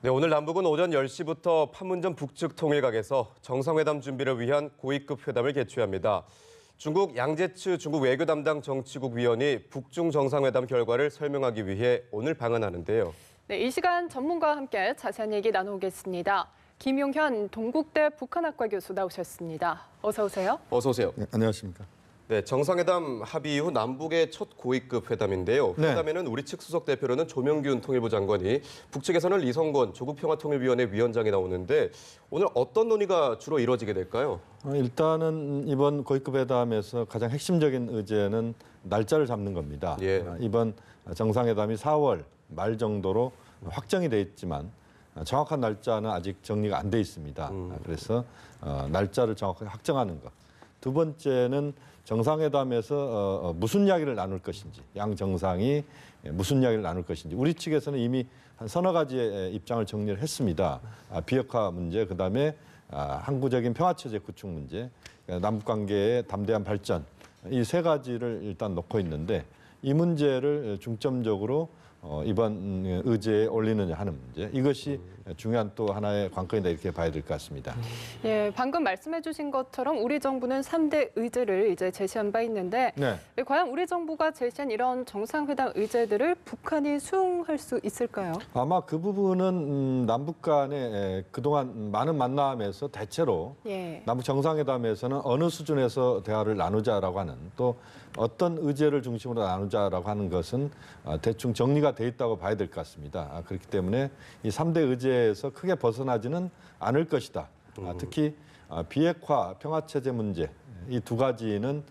네, 오늘 남북은 오전 10시부터 판문점 북측 통일각에서 정상회담 준비를 위한 고위급 회담을 개최합니다. 중국 양제츠 중국 외교 담당 정치국 위원이 북중 정상회담 결과를 설명하기 위해 오늘 방한하는데요. 네, 이 시간 전문가와 함께 자세한 얘기 나눠보겠습니다. 김용현 동국대 북한학과 교수 나오셨습니다. 어서 오세요. 어서 오세요. 네, 안녕하십니까. 네, 정상회담 합의 이후 남북의 첫 고위급 회담인데요. 네. 회담에는 우리 측 수석 대표로는 조명균 통일부 장관이, 북측에서는 리성건 조국평화통일위원회 위원장이 나오는데 오늘 어떤 논의가 주로 이루어지게 될까요? 일단은 이번 고위급 회담에서 가장 핵심적인 의제는 날짜를 잡는 겁니다. 예. 이번 정상회담이 4월 말 정도로 확정이 돼 있지만 정확한 날짜는 아직 정리가 안 돼 있습니다. 그래서 날짜를 정확하게 확정하는 것. 두 번째는 정상회담에서 무슨 이야기를 나눌 것인지, 양 정상이 무슨 이야기를 나눌 것인지. 우리 측에서는 이미 한 서너 가지의 입장을 정리를 했습니다. 비핵화 문제, 그다음에 항구적인 평화체제 구축 문제, 남북관계의 담대한 발전, 이 세 가지를 일단 놓고 있는데 이 문제를 중점적으로 이번 의제에 올리느냐 하는 문제, 이것이 중요한 또 하나의 관건이다 이렇게 봐야 될 것 같습니다. 예, 방금 말씀해주신 것처럼 우리 정부는 3대 의제를 이제 제시한 바 있는데 네. 과연 우리 정부가 제시한 이런 정상회담 의제들을 북한이 수용할 수 있을까요? 아마 그 부분은 남북 간에 그동안 많은 만남에서 대체로 예. 남북 정상회담에서는 어느 수준에서 대화를 나누자라고 하는, 또 어떤 의제를 중심으로 나누자라고 하는 것은 대충 정리가 돼 있다고 봐야 될 것 같습니다. 그렇기 때문에 이 3대 의제에서 크게 벗어나지는 않을 것이다. 특히 비핵화, 평화체제 문제, 이 두 가지는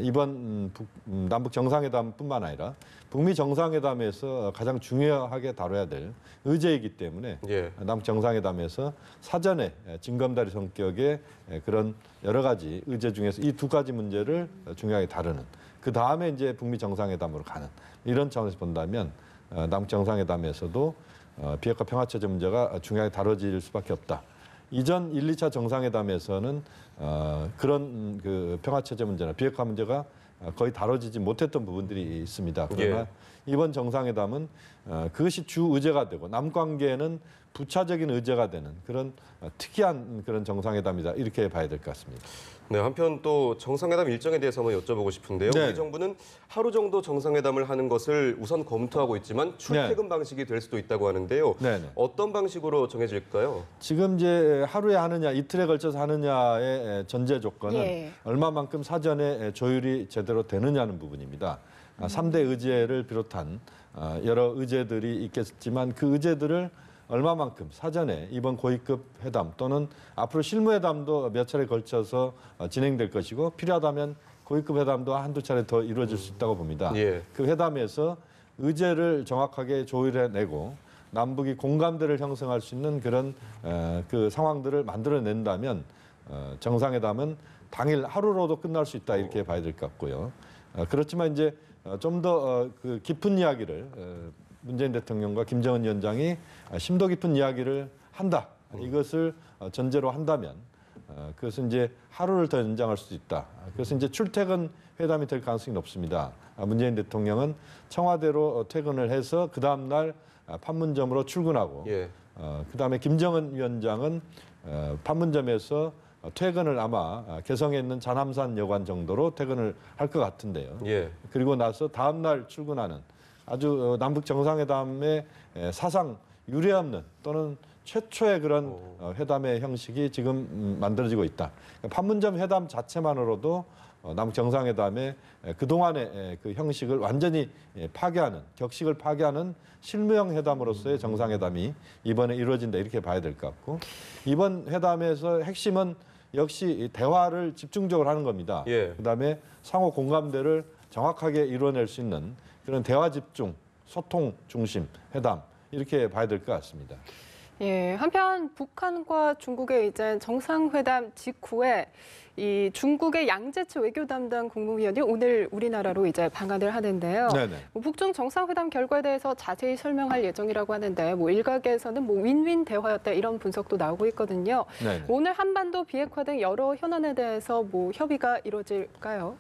이번 남북 정상회담뿐만 아니라 북미 정상회담에서 가장 중요하게 다뤄야 될 의제이기 때문에 예. 남북 정상회담에서 사전에 징검다리 성격의 그런 여러 가지 의제 중에서 이 두 가지 문제를 중요하게 다루는, 그 다음에 이제 북미 정상회담으로 가는, 이런 차원에서 본다면 남북 정상회담에서도 비핵화 평화체제 문제가 중요하게 다뤄질 수밖에 없다. 이전 1, 2차 정상회담에서는 그런 그 평화체제 문제나 비핵화 문제가 거의 다뤄지지 못했던 부분들이 있습니다. 그러나 예. 이번 정상회담은 그것이 주 의제가 되고 남관계에는 부차적인 의제가 되는 그런 특이한 그런 정상회담이다, 이렇게 봐야 될 것 같습니다. 네, 한편 또 정상회담 일정에 대해서 한번 여쭤보고 싶은데요. 네. 우리 정부는 하루 정도 정상회담을 하는 것을 우선 검토하고 있지만 출퇴근 방식이 될 수도 있다고 하는데요. 네. 어떤 방식으로 정해질까요? 지금 이제 하루에 하느냐, 이틀에 걸쳐서 하느냐의 전제 조건은 예. 얼마만큼 사전에 조율이 제대로 되느냐는 부분입니다. 3대 의제를 비롯한 여러 의제들이 있겠지만 그 의제들을 얼마만큼 사전에 이번 고위급 회담 또는 앞으로 실무회담도 몇 차례 걸쳐서 진행될 것이고, 필요하다면 고위급 회담도 한두 차례 더 이루어질 수 있다고 봅니다. 예. 그 회담에서 의제를 정확하게 조율해내고 남북이 공감대를 형성할 수 있는 그런 그 상황들을 만들어낸다면 정상회담은 당일 하루로도 끝날 수 있다, 이렇게 봐야 될 것 같고요. 그렇지만 이제 좀 더 그 깊은 이야기를 문재인 대통령과 김정은 위원장이 심도 깊은 이야기를 한다, 이것을 전제로 한다면 그것은 이제 하루를 더 연장할 수도 있다. 그래서 이제 출퇴근 회담이 될 가능성이 높습니다. 문재인 대통령은 청와대로 퇴근을 해서 그 다음 날 판문점으로 출근하고, 예. 그다음에 김정은 위원장은 판문점에서 퇴근을 아마 개성에 있는 잔함산 여관 정도로 퇴근을 할 것 같은데요. 예. 그리고 나서 다음 날 출근하는 아주 남북 정상회담의 사상 유례없는 또는 최초의 그런 회담의 형식이 지금 만들어지고 있다. 판문점 회담 자체만으로도 남북 정상회담의 그동안의 그 형식을 완전히 파괴하는, 격식을 파괴하는 실무형 회담으로서의 정상회담이 이번에 이루어진다, 이렇게 봐야 될 것 같고, 이번 회담에서 핵심은 역시 대화를 집중적으로 하는 겁니다. 예. 그다음에 상호 공감대를 정확하게 이루어낼 수 있는 그런 대화 집중, 소통 중심 회담, 이렇게 봐야 될 것 같습니다. 예, 한편 북한과 중국의 이제 정상회담 직후에 이 중국의 양제츠 외교 담당 국무위원이 오늘 우리나라로 이제 방한을 하는데요. 네네. 북중 정상회담 결과에 대해서 자세히 설명할 예정이라고 하는데 일각에서는 윈윈 대화였다, 이런 분석도 나오고 있거든요. 네네. 오늘 한반도 비핵화 등 여러 현안에 대해서 협의가 이루어질까요?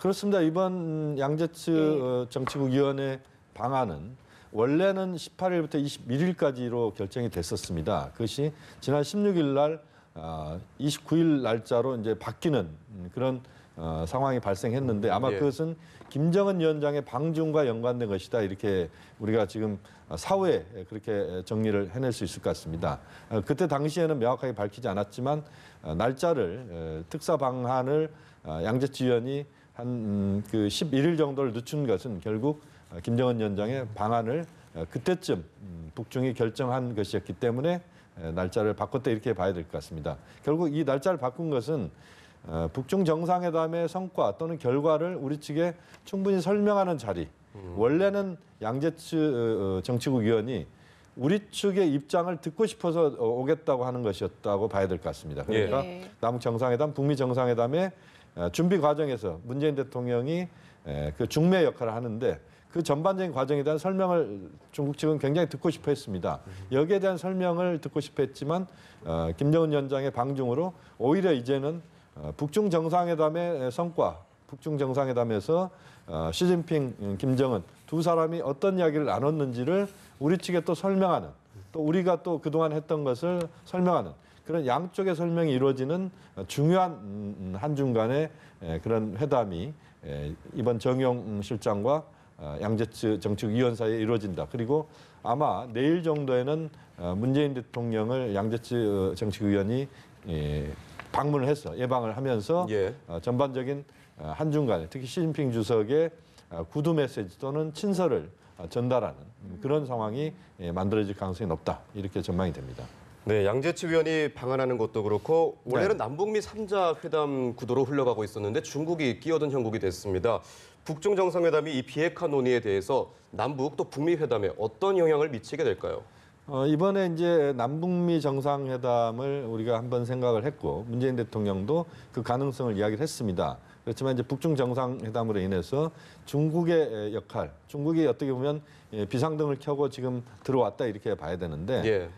그렇습니다. 이번 양제츠 정치국 위원회 방안은 원래는 18일부터 21일까지로 결정이 됐었습니다. 그것이 지난 16일 날 29일 날짜로 이제 바뀌는 그런 상황이 발생했는데 아마 예. 그것은 김정은 위원장의 방중과 연관된 것이다 이렇게 우리가 지금 사후에 그렇게 정리를 해낼 수 있을 것 같습니다. 그때 당시에는 명확하게 밝히지 않았지만 날짜를 특사 방한을 양재치 위원이 한 그 11일 정도를 늦춘 것은 결국 김정은 위원장의 방안을 그때쯤 북중이 결정한 것이었기 때문에 날짜를 바꿨다 이렇게 봐야 될 것 같습니다. 결국 이 날짜를 바꾼 것은 북중 정상회담의 성과 또는 결과를 우리 측에 충분히 설명하는 자리. 원래는 양재츠 정치국 위원이 우리 측의 입장을 듣고 싶어서 오겠다고 하는 것이었다고 봐야 될 것 같습니다. 그러니까 예. 남북 정상회담, 북미 정상회담의 준비 과정에서 문재인 대통령이 그 중매 역할을 하는데 그 전반적인 과정에 대한 설명을 중국 측은 굉장히 듣고 싶어 했습니다. 여기에 대한 설명을 듣고 싶어 했지만 김정은 위원장의 방중으로 오히려 이제는 북중 정상회담의 성과, 북중 정상회담에서 시진핑, 김정은 두 사람이 어떤 이야기를 나눴는지를 우리 측에 또 설명하는, 또 우리가 또 그동안 했던 것을 설명하는 그런 양쪽의 설명이 이루어지는 중요한 한중간의 그런 회담이 이번 정용 실장과 양재츠 정치위원 사이에 이루어진다. 그리고 아마 내일 정도에는 문재인 대통령을 양재츠 정치위원이 방문을 해서 예방을 하면서 예. 전반적인 한중간에 특히 시진핑 주석의 구두 메시지 또는 친서를 전달하는 그런 상황이 만들어질 가능성이 높다. 이렇게 전망이 됩니다. 네, 양재치 위원이 방한하는 것도 그렇고 원래는 네. 남북미 3자 회담 구도로 흘러가고 있었는데 중국이 끼어든 형국이 됐습니다. 북중 정상회담이 이 비핵화 논의에 대해서 남북 또 북미 회담에 어떤 영향을 미치게 될까요? 이번에 이제 남북미 정상회담을 우리가 한번 생각을 했고 문재인 대통령도 그 가능성을 이야기를 했습니다. 그렇지만 이제 북중 정상회담으로 인해서 중국의 역할, 중국이 어떻게 보면 비상등을 켜고 지금 들어왔다 이렇게 봐야 되는데 예.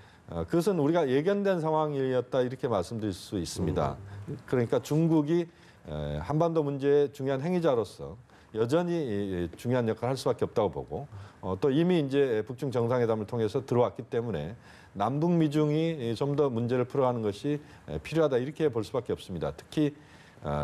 그것은 우리가 예견된 상황이었다 이렇게 말씀드릴 수 있습니다. 그러니까 중국이 한반도 문제의 중요한 행위자로서 여전히 중요한 역할을 할 수밖에 없다고 보고 또 이미 이제 북중 정상회담을 통해서 들어왔기 때문에 남북 미중이 좀 더 문제를 풀어가는 것이 필요하다 이렇게 볼 수밖에 없습니다. 특히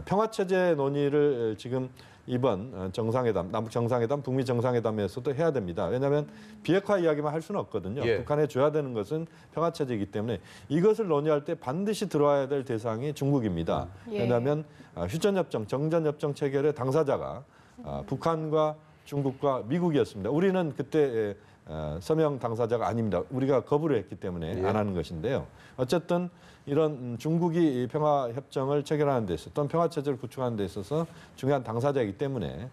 평화체제 논의를 지금 이번 정상회담, 남북 정상회담, 북미 정상회담에서도 해야 됩니다. 왜냐하면 비핵화 이야기만 할 수는 없거든요. 예. 북한에 줘야 되는 것은 평화체제이기 때문에 이것을 논의할 때 반드시 들어와야 될 대상이 중국입니다. 예. 왜냐하면 휴전협정, 정전협정 체결의 당사자가 북한과 중국과 미국이었습니다. 우리는 그때 서명 당사자가 아닙니다. 우리가 거부를 했기 때문에 예. 안 하는 것인데요. 어쨌든 이런 중국이 평화협정을 체결하는 데 있어서 또는 평화체제를 구축하는 데 있어서 중요한 당사자이기 때문에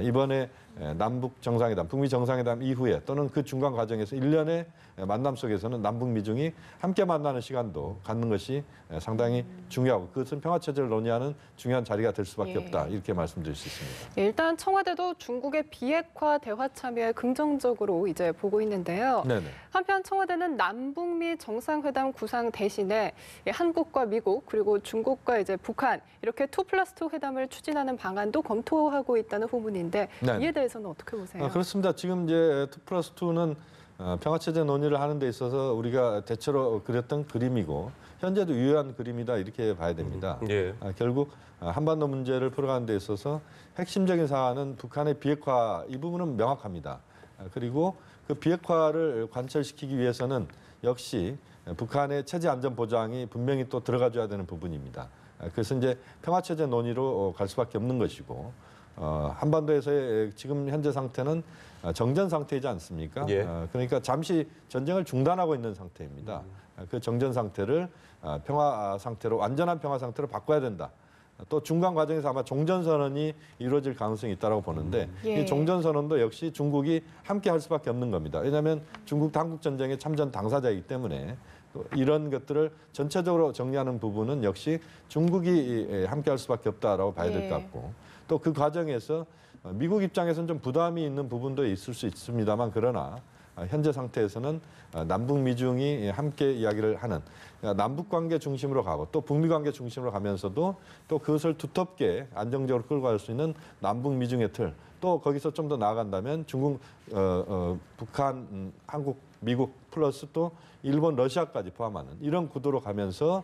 이번에 남북 정상회담, 북미 정상회담 이후에 또는 그 중간 과정에서 일련의 만남 속에서는 남북 미중이 함께 만나는 시간도 갖는 것이 상당히 중요하고 그것은 평화체제를 논의하는 중요한 자리가 될 수밖에 예. 없다. 이렇게 말씀드릴 수 있습니다. 일단 청와대도 중국의 비핵화 대화 참여에 긍정적으로 이제 보고 있는데요. 네네. 한편 청와대는 남북미 정상회담 구상 대신에 한국과 미국 그리고 중국과 이제 북한 이렇게 2+2 회담을 추진하는 방안도 검토하고 있다는 후문인데 네. 이에 대해서는 어떻게 보세요? 그렇습니다. 지금 이제 2+2는 평화체제 논의를 하는 데 있어서 우리가 대체로 그렸던 그림이고 현재도 유효한 그림이다 이렇게 봐야 됩니다. 예. 결국 한반도 문제를 풀어가는 데 있어서 핵심적인 사안은 북한의 비핵화 이 부분은 명확합니다. 그리고 그 비핵화를 관철시키기 위해서는 역시 북한의 체제 안전 보장이 분명히 또 들어가줘야 되는 부분입니다. 그래서 이제 평화체제 논의로 갈 수밖에 없는 것이고 한반도에서의 지금 현재 상태는 정전 상태이지 않습니까? 예. 그러니까 잠시 전쟁을 중단하고 있는 상태입니다. 그 정전 상태를 평화 상태로 완전한 평화 상태로 바꿔야 된다. 또 중간 과정에서 아마 종전선언이 이루어질 가능성이 있다고 보는데 예. 이 종전선언도 역시 중국이 함께 할 수밖에 없는 겁니다. 왜냐하면 중국도 한국전쟁의 참전 당사자이기 때문에 이런 것들을 전체적으로 정리하는 부분은 역시 중국이 함께 할 수밖에 없다라고 봐야 될 것 같고 또 그 과정에서 미국 입장에서는 좀 부담이 있는 부분도 있을 수 있습니다만 그러나 현재 상태에서는 남북 미중이 함께 이야기를 하는 남북 관계 중심으로 가고 또 북미 관계 중심으로 가면서도 또 그것을 두텁게 안정적으로 끌고 갈 수 있는 남북 미중의 틀, 또 거기서 좀 더 나아간다면 중국, 북한, 한국, 미국 플러스 또 일본, 러시아까지 포함하는 이런 구도로 가면서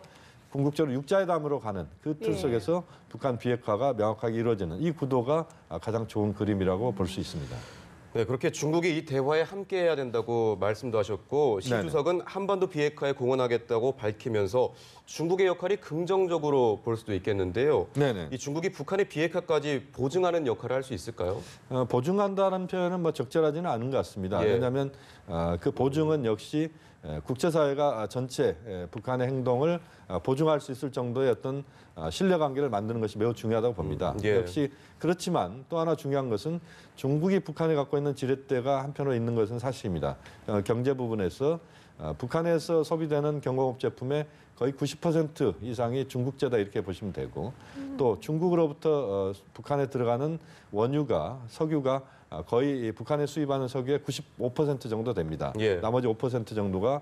궁극적으로 육자회담으로 가는 그 틀 속에서 북한 비핵화가 명확하게 이루어지는 이 구도가 가장 좋은 그림이라고 볼 수 있습니다. 네, 그렇게 중국이 이 대화에 함께해야 된다고 말씀도 하셨고 시 네네. 주석은 한반도 비핵화에 공헌하겠다고 밝히면서 중국의 역할이 긍정적으로 볼 수도 있겠는데요. 네네. 이 중국이 북한의 비핵화까지 보증하는 역할을 할 수 있을까요? 보증한다는 표현은 뭐 적절하지는 않은 것 같습니다. 예. 왜냐하면 그 보증은 역시 국제사회가 전체 북한의 행동을 보증할 수 있을 정도의 어떤 신뢰관계를 만드는 것이 매우 중요하다고 봅니다. 예. 역시 그렇지만 또 하나 중요한 것은 중국이 북한에 갖고 있는 지렛대가 한편으로 있는 것은 사실입니다. 경제 부분에서 북한에서 소비되는 경공업 제품의 거의 90% 이상이 중국제다 이렇게 보시면 되고 또 중국으로부터 북한에 들어가는 원유가 석유가 거의 북한에 수입하는 석유의 95% 정도 됩니다. 예. 나머지 5% 정도가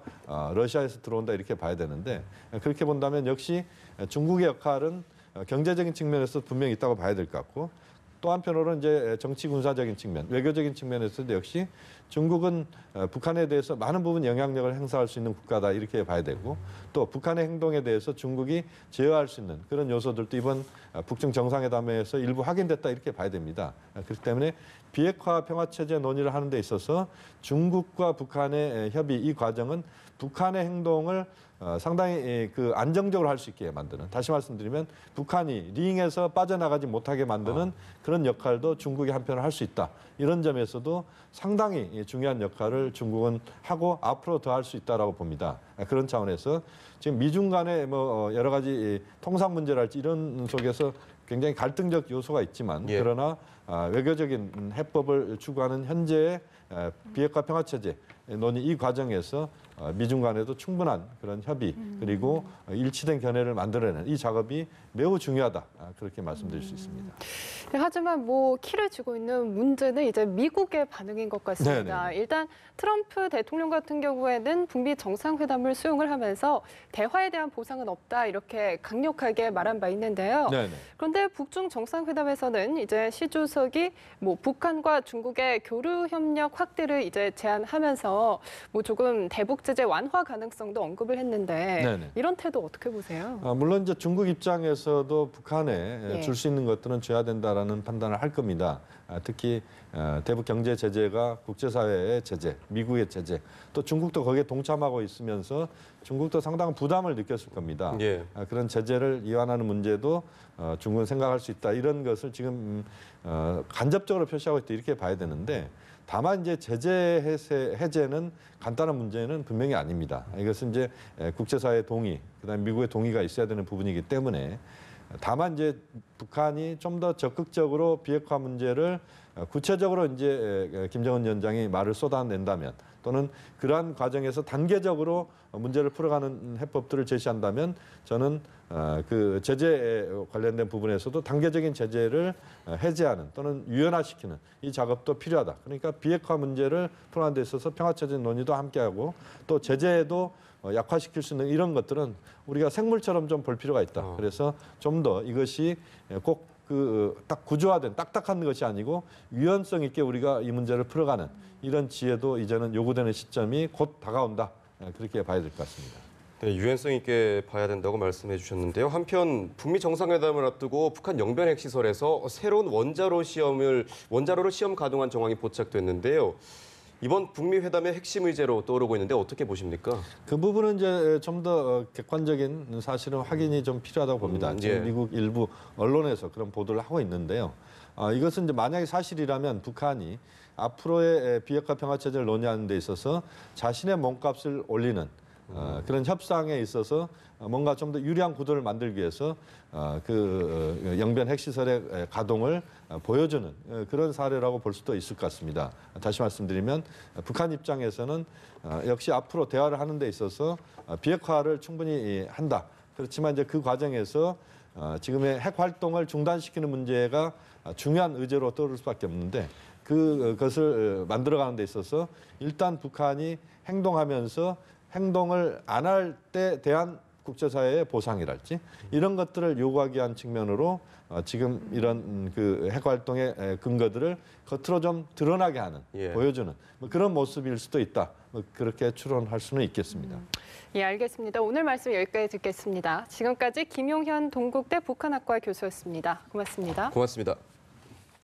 러시아에서 들어온다 이렇게 봐야 되는데 그렇게 본다면 역시 중국의 역할은 경제적인 측면에서 분명히 있다고 봐야 될 것 같고 또 한편으로는 이제 정치 군사적인 측면, 외교적인 측면에서도 역시 중국은 북한에 대해서 많은 부분 영향력을 행사할 수 있는 국가다 이렇게 봐야 되고 또 북한의 행동에 대해서 중국이 제어할 수 있는 그런 요소들도 이번 북중 정상회담에서 일부 확인됐다 이렇게 봐야 됩니다. 그렇기 때문에 비핵화 평화체제 논의를 하는 데 있어서 중국과 북한의 협의 이 과정은 북한의 행동을 상당히 그 안정적으로 할 수 있게 만드는 다시 말씀드리면 북한이 링에서 빠져나가지 못하게 만드는 그런 역할도 중국이 한편으로 할 수 있다. 이런 점에서도 상당히 중요한 역할을 중국은 하고 앞으로 더 할 수 있다라고 봅니다. 그런 차원에서 지금 미중 간의 뭐 여러 가지 통상 문제랄지 이런 속에서 굉장히 갈등적 요소가 있지만 예. 그러나 외교적인 해법을 추구하는 현재의 비핵화 평화체제 논의 이 과정에서 미중 간에도 충분한 그런 협의 그리고 일치된 견해를 만들어내는 이 작업이 매우 중요하다 그렇게 말씀드릴 수 있습니다. 네, 하지만 뭐 키를 쥐고 있는 문제는 이제 미국의 반응인 것 같습니다. 네네. 일단 트럼프 대통령 같은 경우에는 북미 정상회담을 수용을 하면서 대화에 대한 보상은 없다 이렇게 강력하게 말한 바 있는데요. 네네. 그런데 북중 정상회담에서는 이제 시 주석이 뭐 북한과 중국의 교류 협력 확대를 이제 제안하면서 뭐 조금 대북 제재 완화 가능성도 언급을 했는데 네네. 이런 태도 어떻게 보세요? 물론 이제 중국 입장에서도 북한에 예. 줄 수 있는 것들은 줘야 된다라는 판단을 할 겁니다. 특히 대북 경제 제재가 국제사회의 제재, 미국의 제재, 또 중국도 거기에 동참하고 있으면서 중국도 상당한 부담을 느꼈을 겁니다. 예. 그런 제재를 이완하는 문제도 중국은 생각할 수 있다. 이런 것을 지금 간접적으로 표시하고 있다 이렇게 봐야 되는데 다만 이제 제재 해제는 간단한 문제는 분명히 아닙니다. 이것은 이제 국제사회 동의, 그다음에 미국의 동의가 있어야 되는 부분이기 때문에 다만 이제 북한이 좀 더 적극적으로 비핵화 문제를 구체적으로 이제 김정은 위원장이 말을 쏟아낸다면 또는 그러한 과정에서 단계적으로 문제를 풀어가는 해법들을 제시한다면 저는 그 제재에 관련된 부분에서도 단계적인 제재를 해제하는 또는 유연화시키는 이 작업도 필요하다. 그러니까 비핵화 문제를 풀어가는 데 있어서 평화체제 논의도 함께하고 또 제재도 약화시킬 수 있는 이런 것들은 우리가 생물처럼 좀 볼 필요가 있다. 그래서 좀 더 이것이 꼭 그 딱 구조화된 딱딱한 것이 아니고 유연성 있게 우리가 이 문제를 풀어가는 이런 지혜도 이제는 요구되는 시점이 곧 다가온다. 그렇게 봐야 될 것 같습니다. 네, 유연성 있게 봐야 된다고 말씀해 주셨는데요. 한편 북미 정상회담을 앞두고 북한 영변 핵시설에서 새로운 원자로를 시험 가동한 정황이 포착됐는데요. 이번 북미 회담의 핵심 의제로 떠오르고 있는데 어떻게 보십니까? 그 부분은 이제 좀 더 객관적인 사실은 확인이 좀 필요하다고 봅니다. 예. 지금 미국 일부 언론에서 그런 보도를 하고 있는데요. 이것은 이제 만약에 사실이라면 북한이 앞으로의 비핵화 평화 체제를 논의하는 데 있어서 자신의 몸값을 올리는 그런 협상에 있어서 뭔가 좀 더 유리한 구도를 만들기 위해서 그 영변 핵시설의 가동을 보여주는 그런 사례라고 볼 수도 있을 것 같습니다. 다시 말씀드리면 북한 입장에서는 역시 앞으로 대화를 하는 데 있어서 비핵화를 충분히 한다. 그렇지만 이제 그 과정에서 지금의 핵 활동을 중단시키는 문제가 중요한 의제로 떠오를 수밖에 없는데 그것을 만들어가는 데 있어서 일단 북한이 행동하면서 행동을 안 할 때 대한 국제사회의 보상이랄지 이런 것들을 요구하기 위한 측면으로 지금 이런 그 핵활동의 근거들을 겉으로 좀 드러나게 하는 예. 보여주는 뭐 그런 모습일 수도 있다. 뭐 그렇게 추론할 수는 있겠습니다. 예, 알겠습니다. 오늘 말씀 여기까지 듣겠습니다. 지금까지 김용현 동국대 북한학과 교수였습니다. 고맙습니다. 고맙습니다.